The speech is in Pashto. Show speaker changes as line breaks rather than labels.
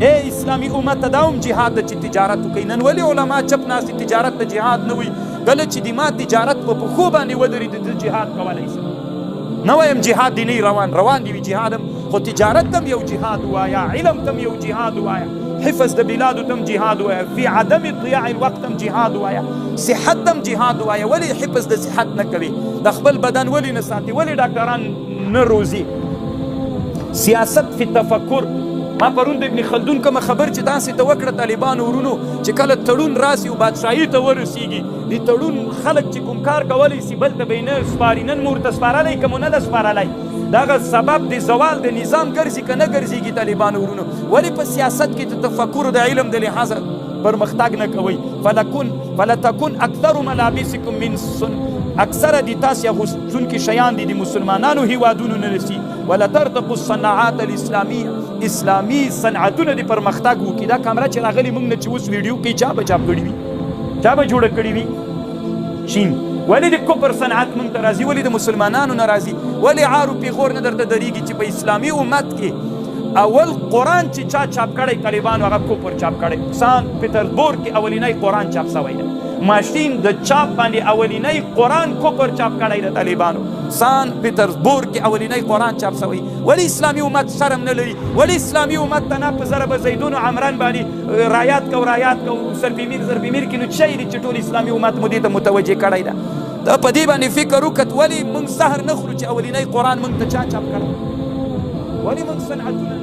ای اسلامي امت ته دا هم جهاد ده چې تجارت وکړئ. نن ولې علما چپ ناستي تجارت ته جهاد نه وي؟ کله چې د ما تجارت په پښو باندې ودرېد زه جهاد کولی شم. نه وایم جهاد دی نه روان دی وي جهاد هم، خو تجارت ته هم یو جهاد ووایه، علم ته هم یو جهاد ووایه، حفظ د بلادو ته هم جهاد ووایه، فی عدم ضیاع الوقت هم جهاد ووایه، صحت ته هم جهاد ووایه. ولې حفظ د صحت نه کوي؟ د خپل بدن ولې نه ساتي؟ ولې ډاکټران نه روزي؟ سیاست فی تفکر. ما پرون د ابن خلدون کومه خبر چې داسې ته وکړه طالبانو ورونو چې کله تړون راسي او بادشاهي ته ورسیږي، د تړون خلک چې کوم کار کولی سي بل ته به یې نه سپاري. نن مو ورته سپارلی که مو نه ده سپارلی، دغه سبب د زوال د نظام ګرځي که نه ګرځېږي طالبانو ورونو. ولې په سیاست کې د تفکر د علم د لحاظه پرمختګ نه کوئ؟ فلتکن اکثر ملابسکم من سن، اکثره د تاسې اغوستونکي شیان دي د مسلمانانو هیوادونو نه رسي. ولترتقوا الصناعات الاسلامیه، اسلامي صنعتونه د پرمختګ وکړي. دا کامره چې راغلي موږ نه چې اوس ویډیو کوي چا به چاپ کړي وي، چا به جوړه کړي وي؟ چین. ولې د کفر صنعت موږ ته راځي؟ ولې د مسلمانانو نه راځي؟ ولې عار و پیغور نه درته درېږي چې په اسلامي امت کې اول قرآن چې چا چاپ کړی طالبانو هغه کفر چاپ کړی. سان پترزبورګ کې اولینی قرآن چاپ شوی ده. ماشین د چاپ باندې اولینی قرآن کفر چاپ کړی ده طالبانو. سان پترزبورګ کې اولینی قرآن چاپ شوی. ولې اسلامي امت شرم نه لري؟ ولې اسلامي امت ته نه په ضرب زیدون و عمران باندې رایات کو سربیمیر کې نو څه دی چې ټول اسلامي امت مو دې ته متوجه کړی ده؟ دا په دې باندې فکر وکړه. ولې موږ سحر نه خورو چې اولینی قرآن موږ ته چا چاپ کړی؟ ولې موږ صنعتونه